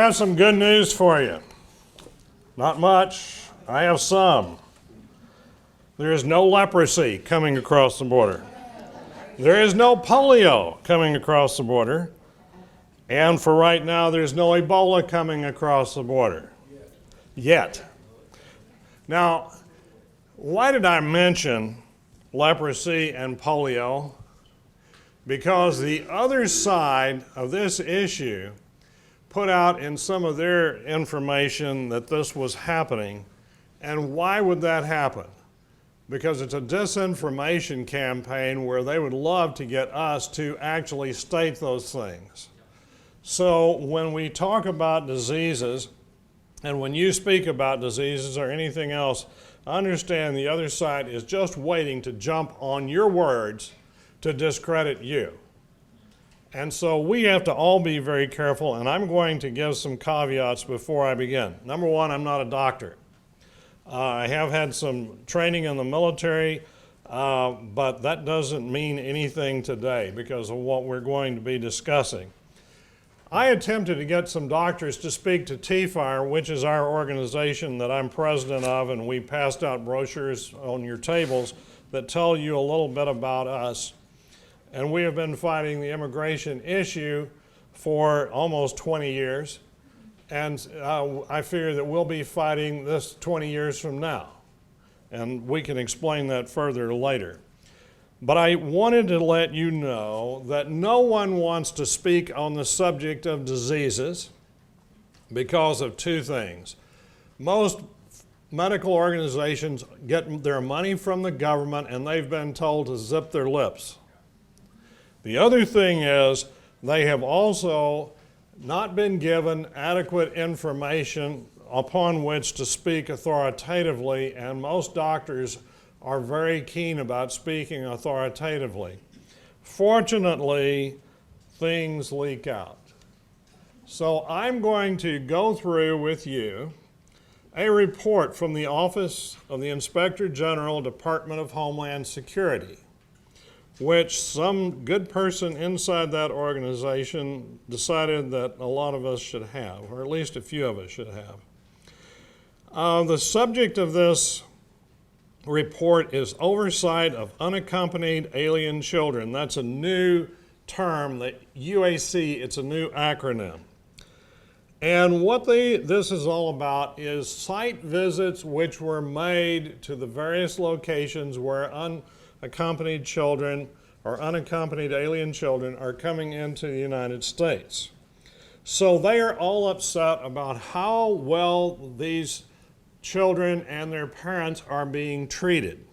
have some good news for you. Not much. I have some. There is no leprosy coming across the border. There is no polio coming across the border. And for right now, there's no Ebola coming across the border. Yet. Now, why did I mention leprosy and polio? Because the other side of this issue put out in some of their information that this was happening. And why would that happen? Because it's a disinformation campaign where they would love to get us to actually state those things. So when we talk about diseases, and when you speak about diseases or anything else, understand the other side is just waiting to jump on your words to discredit you. And so we have to all be very careful, and I'm going to give some caveats before I begin. Number one, I'm not a doctor. I have had some training in the military, but that doesn't mean anything today because of what we're going to be discussing. I attempted to get some doctors to speak to TFIRE, which is our organization that I'm president of, and we passed out brochures on your tables that tell you a little bit about us. And we have been fighting the immigration issue for almost 20 years. And I figure that we'll be fighting this 20 years from now. And we can explain that further later. But I wanted to let you know that no one wants to speak on the subject of diseases because of two things. Most medical organizations get their money from the government and they've been told to zip their lips. The other thing is they have also not been given adequate information upon which to speak authoritatively, and most doctors are very keen about speaking authoritatively. Fortunately, things leak out. So I'm going to go through with you a report from the Office of the Inspector General, Department of Homeland Security, which some good person inside that organization decided that a lot of us should have, or at least a few of us should have. The subject of this report is oversight of unaccompanied alien children. That's a new term, the UAC, it's a new acronym. And what this is all about is site visits which were made to the various locations where unaccompanied children or unaccompanied alien children are coming into the United States. So they are all upset about how well these children and their parents are being treated.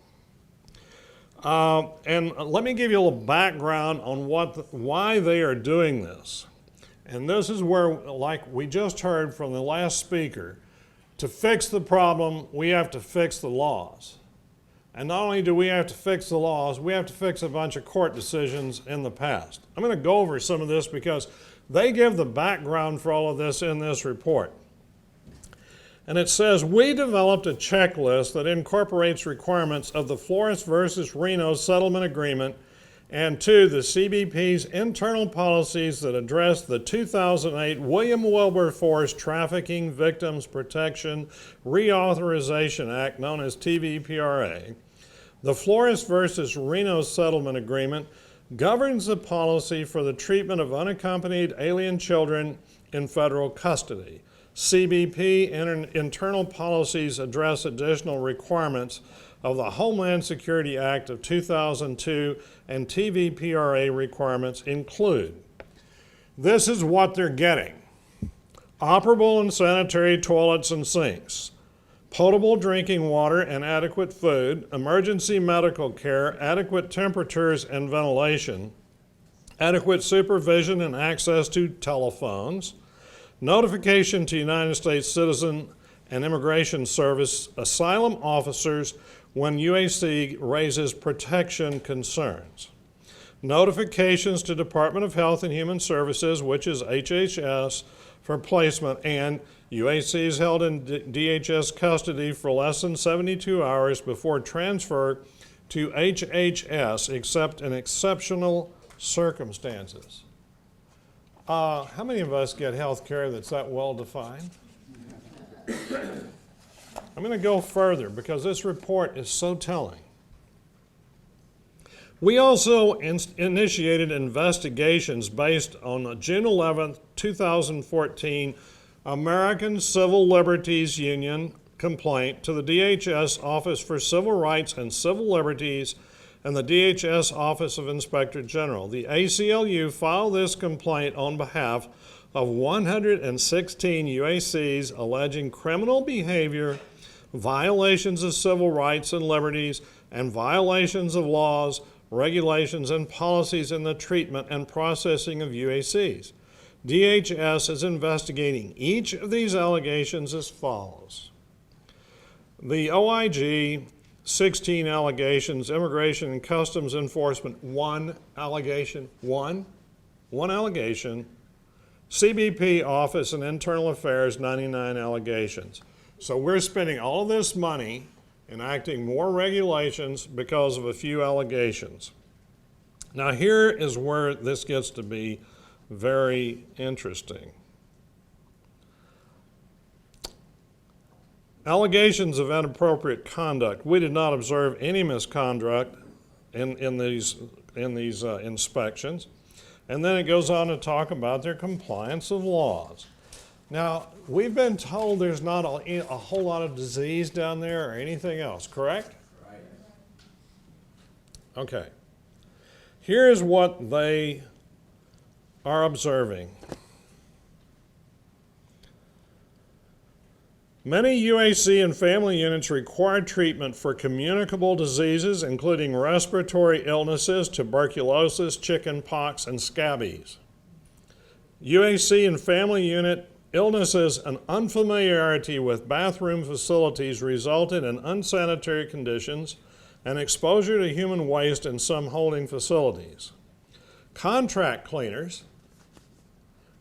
And let me give you a little background on why they are doing this. And this is where, like we just heard from the last speaker, to fix the problem, we have to fix the laws. And not only do we have to fix the laws, we have to fix a bunch of court decisions in the past. I'm going to go over some of this because they give the background for all of this in this report. And it says, we developed a checklist that incorporates requirements of the Flores versus Reno settlement agreement and the CBP's internal policies that address the 2008 William Wilberforce Trafficking Victims Protection Reauthorization Act, known as TVPRA. The Flores versus Reno settlement agreement governs the policy for the treatment of unaccompanied alien children in federal custody. CBP internal policies address additional requirements of the Homeland Security Act of 2002, and TVPRA requirements include. This is what they're getting. Operable and sanitary toilets and sinks, potable drinking water and adequate food, emergency medical care, adequate temperatures and ventilation, adequate supervision and access to telephones, notification to United States Citizen and Immigration Service asylum officers when UAC raises protection concerns, notifications to Department of Health and Human Services, which is HHS, for placement, and UAC is held in DHS custody for less than 72 hours before transfer to HHS, except in exceptional circumstances. How many of us get health care that's that well defined? I'm going to go further because this report is so telling. We also initiated investigations based on a June 11, 2014 American Civil Liberties Union complaint to the DHS Office for Civil Rights and Civil Liberties and the DHS Office of Inspector General. The ACLU filed this complaint on behalf of 116 UACs alleging criminal behavior, violations of civil rights and liberties, and violations of laws, regulations, and policies in the treatment and processing of UACs. DHS is investigating each of these allegations as follows. The OIG, 16 allegations, Immigration and Customs Enforcement, one allegation, CBP Office and Internal Affairs, 99 allegations. So we're spending all this money enacting more regulations because of a few allegations. Now here is where this gets to be very interesting. Allegations of inappropriate conduct. We did not observe any misconduct in these inspections. And then it goes on to talk about their compliance of laws. Now, we've been told there's not a whole lot of disease down there or anything else, correct? Right. Okay. Here's what they are observing. Many UAC and family units require treatment for communicable diseases, including respiratory illnesses, tuberculosis, chickenpox, and scabies. UAC and family unit illnesses and unfamiliarity with bathroom facilities resulted in unsanitary conditions and exposure to human waste in some holding facilities. Contract cleaners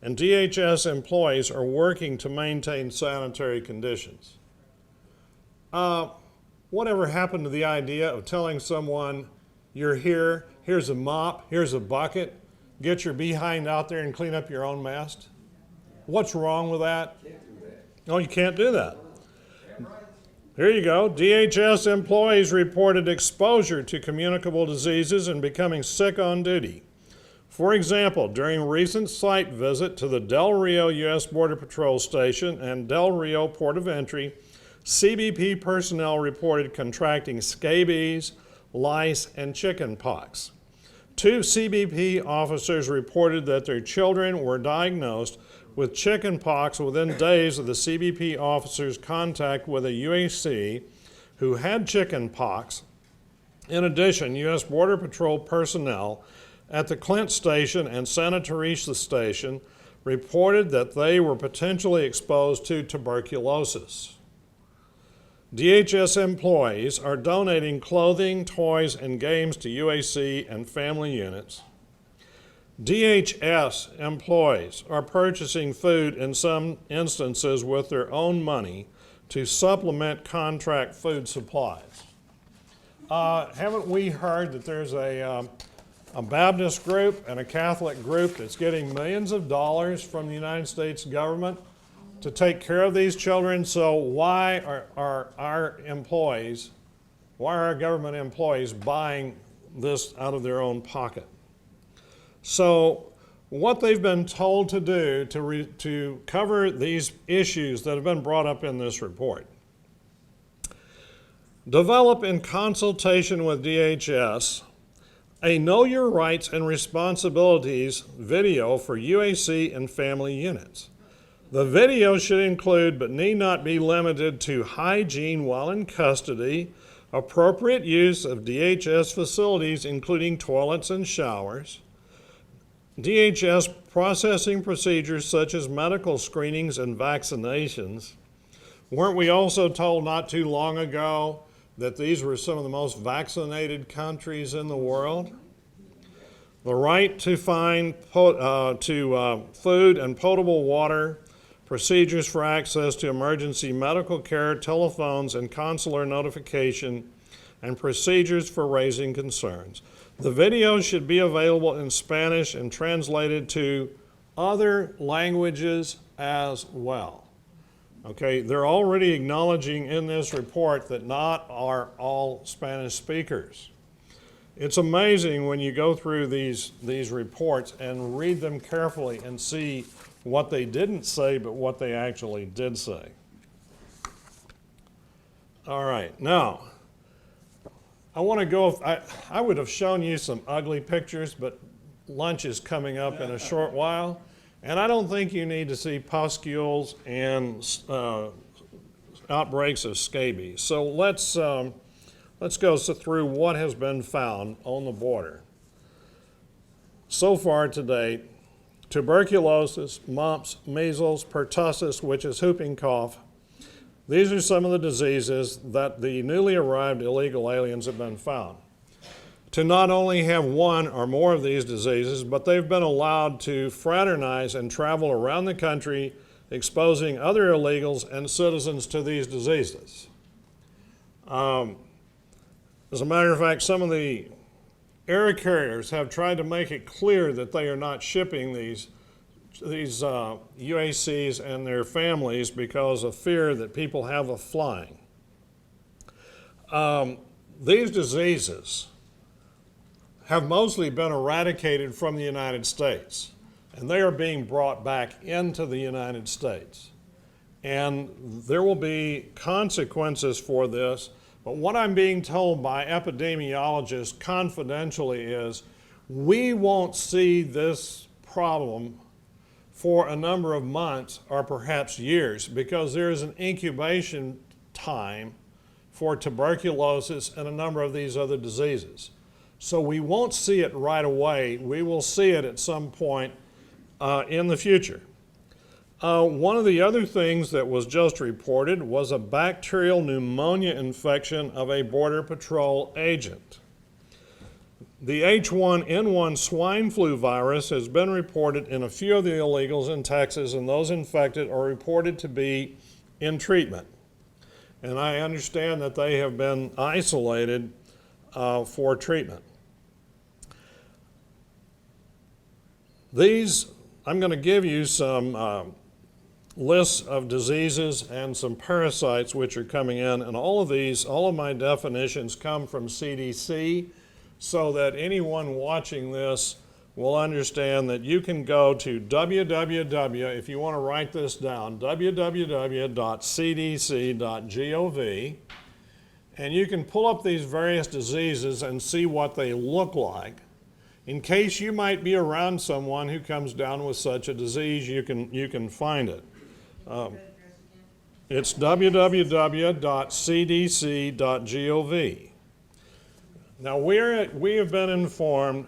and DHS employees are working to maintain sanitary conditions. Whatever happened to the idea of telling someone, you're here, here's a mop, here's a bucket, get your behind out there and clean up your own mess? What's wrong with that? Oh, you can't do that. Here you go. DHS employees reported exposure to communicable diseases and becoming sick on duty. For example, during a recent site visit to the Del Rio U.S. Border Patrol Station and Del Rio Port of Entry, CBP personnel reported contracting scabies, lice, and chickenpox. 2 CBP officers reported that their children were diagnosed with chickenpox within days of the CBP officers' contact with a UAC who had chickenpox. In addition, U.S. Border Patrol personnel at the Clint Station and Santa Teresa Station reported that they were potentially exposed to tuberculosis. DHS employees are donating clothing, toys, and games to UAC and family units. DHS employees are purchasing food in some instances with their own money to supplement contract food supplies. Haven't we heard that there's a Baptist group and a Catholic group that's getting millions of dollars from the United States government to take care of these children? So why are our government employees buying this out of their own pocket? So what they've been told to do to cover these issues that have been brought up in this report: develop in consultation with DHS a Know Your Rights and Responsibilities video for UAC and family units. The video should include, but need not be limited to, hygiene while in custody, appropriate use of DHS facilities including toilets and showers, DHS processing procedures such as medical screenings and vaccinations. Weren't we also told not too long ago that these were some of the most vaccinated countries in the world? The right to food and potable water, procedures for access to emergency medical care, telephones, and consular notification, and procedures for raising concerns. The video should be available in Spanish and translated to other languages as well. Okay, they're already acknowledging in this report that not are all Spanish speakers. It's amazing when you go through these reports and read them carefully and see what they didn't say, but what they actually did say. All right, now, I want to go, I would have shown you some ugly pictures, but lunch is coming up in a short while, and I don't think you need to see pustules and outbreaks of scabies. So let's go through what has been found on the border. So far to date, tuberculosis, mumps, measles, pertussis, which is whooping cough. These are some of the diseases that the newly arrived illegal aliens have been found to not only have one or more of these diseases, but they've been allowed to fraternize and travel around the country, exposing other illegals and citizens to these diseases. As a matter of fact, some of the air carriers have tried to make it clear that they are not shipping these UACs and their families because of fear that people have of flying. These diseases have mostly been eradicated from the United States, and they are being brought back into the United States. And there will be consequences for this, but what I'm being told by epidemiologists confidentially is we won't see this problem for a number of months or perhaps years, because there is an incubation time for tuberculosis and a number of these other diseases. So we won't see it right away. We will see it at some point in the future. One of the other things that was just reported was a bacterial pneumonia infection of a Border Patrol agent. The H1N1 swine flu virus has been reported in a few of the illegals in Texas, and those infected are reported to be in treatment. And I understand that they have been isolated for treatment. I'm going to give you some lists of diseases and some parasites which are coming in, and all of my definitions come from CDC, so that anyone watching this will understand that you can go to www, if you want to write this down, www.cdc.gov, and you can pull up these various diseases and see what they look like. In case you might be around someone who comes down with such a disease, you can find it. It's www.cdc.gov. Now, we have been informed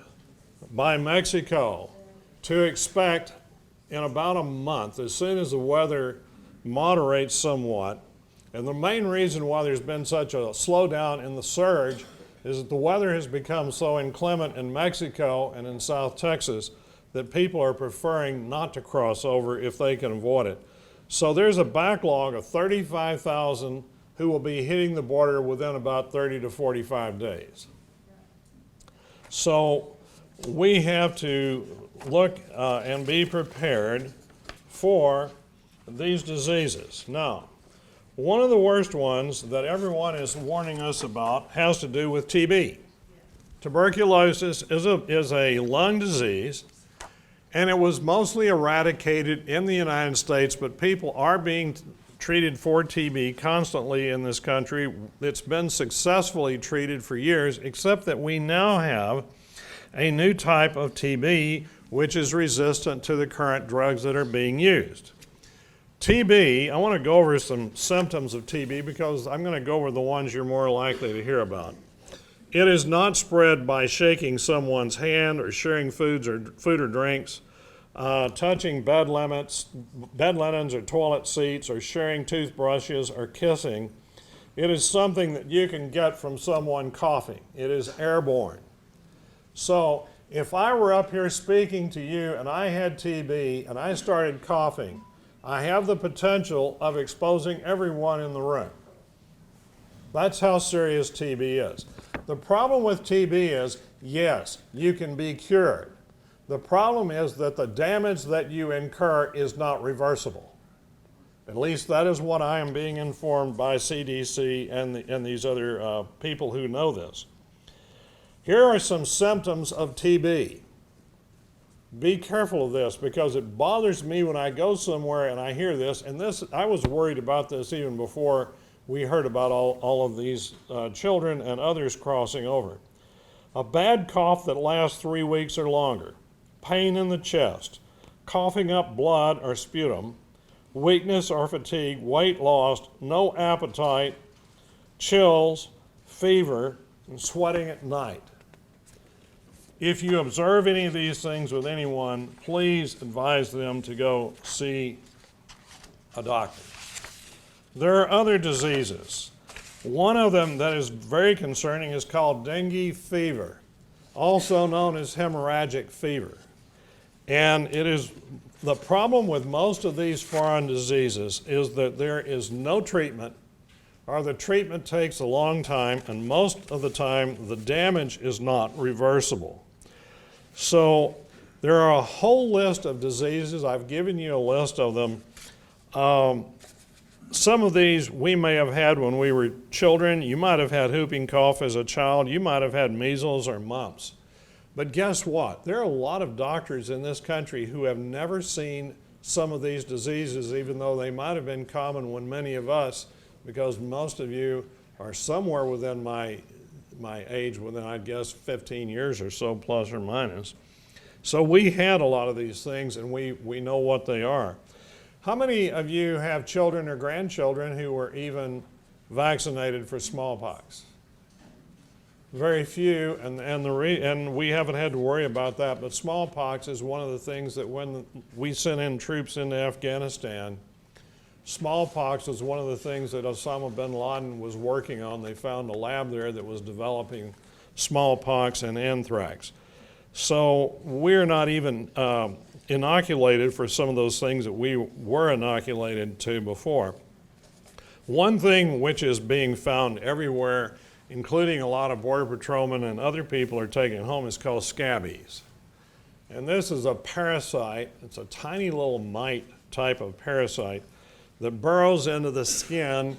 by Mexico to expect in about a month, as soon as the weather moderates somewhat, and the main reason why there's been such a slowdown in the surge is that the weather has become so inclement in Mexico and in South Texas that people are preferring not to cross over if they can avoid it. So there's a backlog of 35,000 who will be hitting the border within about 30 to 45 days. So we have to look and be prepared for these diseases. Now, one of the worst ones that everyone is warning us about has to do with TB. Tuberculosis is a lung disease, and it was mostly eradicated in the United States, but people are being treated for TB constantly in this country. It's been successfully treated for years, except that we now have a new type of TB which is resistant to the current drugs that are being used. TB, I want to go over some symptoms of TB because I'm going to go over the ones you're more likely to hear about. It is not spread by shaking someone's hand or sharing food or drinks, touching bed linens or toilet seats, or sharing toothbrushes or kissing. It is something that you can get from someone coughing. It is airborne. So if I were up here speaking to you and I had TB and I started coughing, I have the potential of exposing everyone in the room. That's how serious TB is. The problem with TB is, yes, you can be cured, The problem is that the damage that you incur is not reversible. At least that is what I am being informed by CDC and these other people who know this. Here are some symptoms of TB. Be careful of this because it bothers me when I go somewhere and I hear this. And this, I was worried about this even before we heard about all of these children and others crossing over. A bad cough that lasts 3 weeks or longer, pain in the chest, coughing up blood or sputum, weakness or fatigue, weight loss, no appetite, chills, fever, and sweating at night. If you observe any of these things with anyone, please advise them to go see a doctor. There are other diseases. One of them that is very concerning is called dengue fever, also known as hemorrhagic fever. And it is the problem with most of these foreign diseases is that there is no treatment, or the treatment takes a long time, and most of the time the damage is not reversible. So there are a whole list of diseases. I've given you a list of them. Some of these we may have had when we were children. You might have had whooping cough as a child. You might have had measles or mumps. But guess what? There are a lot of doctors in this country who have never seen some of these diseases, even though they might have been common when many of us, because most of you are somewhere within my age, within, I'd guess, 15 years or so, plus or minus. So we had a lot of these things, and we know what they are. How many of you have children or grandchildren who were even vaccinated for smallpox? Very few, and we haven't had to worry about that, but smallpox is one of the things that when we sent in troops into Afghanistan, smallpox was one of the things that Osama bin Laden was working on. They found a lab there that was developing smallpox and anthrax. So we're not even inoculated for some of those things that we were inoculated to before. One thing which is being found everywhere, including a lot of border patrolmen and other people are taking home, is called scabies. And this is a parasite. It's a tiny little mite type of parasite that burrows into the skin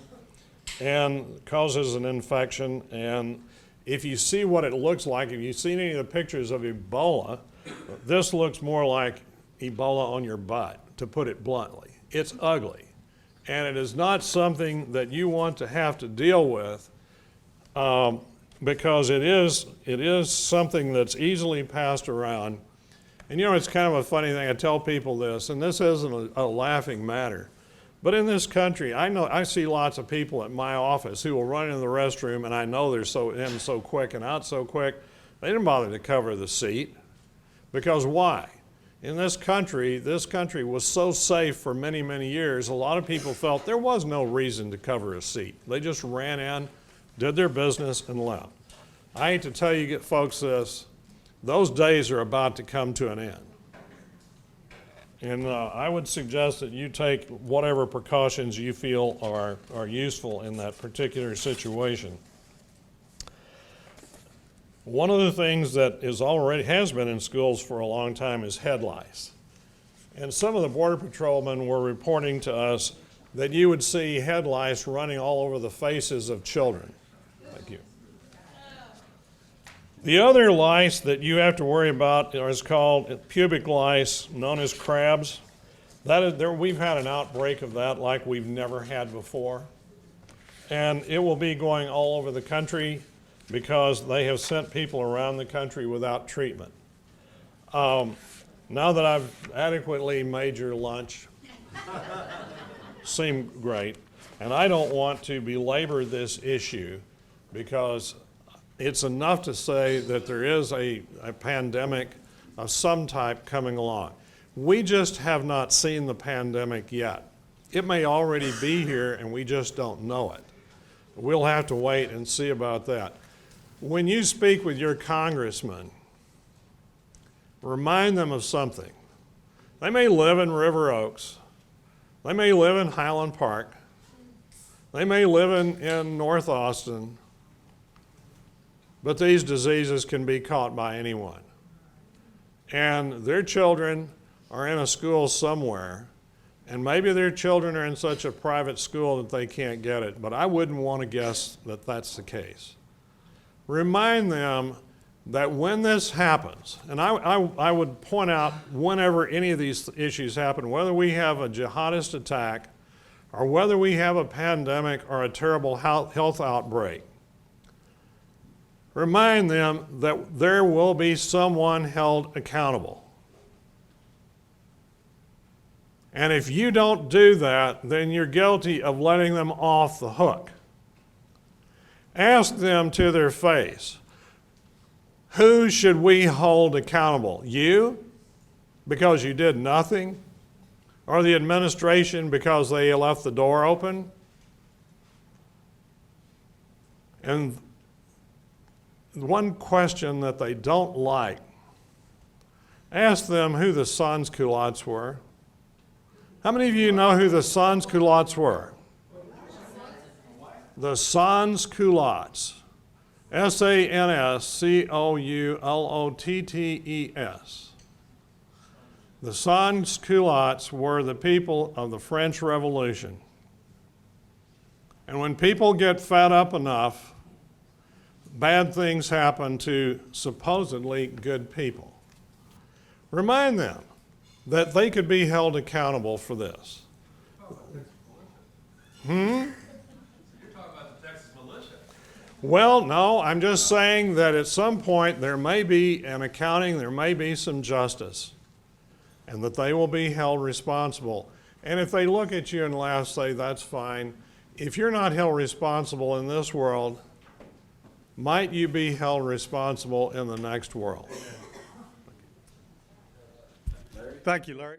and causes an infection. And if you see what it looks like, if you've seen any of the pictures of Ebola, this looks more like Ebola on your butt, to put it bluntly. It's ugly. And it is not something that you want to have to deal with because it is something that's easily passed around. And you know, it's kind of a funny thing. I tell people this, and this isn't a laughing matter. But in this country, I see lots of people at my office who will run into the restroom, and I know they're in so quick and out so quick, they didn't bother to cover the seat. Because why? In this country was so safe for many, many years, a lot of people felt there was no reason to cover a seat. They just ran in, did their business, and left. I hate to tell you folks this, those days are about to come to an end. And I would suggest that you take whatever precautions you feel are useful in that particular situation. One of the things that has been in schools for a long time is head lice. And some of the border patrolmen were reporting to us that you would see head lice running all over the faces of children. Thank you. The other lice that you have to worry about is called pubic lice, known as crabs. We've had an outbreak of that like we've never had before. And it will be going all over the country because they have sent people around the country without treatment. Now that I've adequately made your lunch seem great, and I don't want to belabor this issue because it's enough to say that there is a pandemic of some type coming along. We just have not seen the pandemic yet. It may already be here and we just don't know it. We'll have to wait and see about that. When you speak with your congressman, remind them of something. They may live in River Oaks. They may live in Highland Park. They may live in North Austin. But these diseases can be caught by anyone. and their children are in a school somewhere, and maybe their children are in such a private school that they can't get it, but I wouldn't want to guess that that's the case. Remind them that when this happens, and I would point out whenever any of these issues happen, whether we have a jihadist attack or whether we have a pandemic or a terrible health outbreak, remind them that there will be someone held accountable. And if you don't do that, then you're guilty of letting them off the hook. Ask them to their face, who should we hold accountable? You, because you did nothing? Or the administration because they left the door open? And one question that they don't like, ask them who the sans-culottes were. How many of you know who the sans-culottes were? The sans-culottes. S-A-N-S-C-O-U-L-O-T-T-E-S. The sans-culottes were the people of the French Revolution. And when people get fed up enough, bad things happen to supposedly good people. Remind them that they could be held accountable for this. You're talking about the Texas militia. Well, no, I'm just saying that at some point there may be an accounting, there may be some justice, and that they will be held responsible. And if they look at you and laugh, say, that's fine. If you're not held responsible in this world, might you be held responsible in the next world? Thank you, Larry.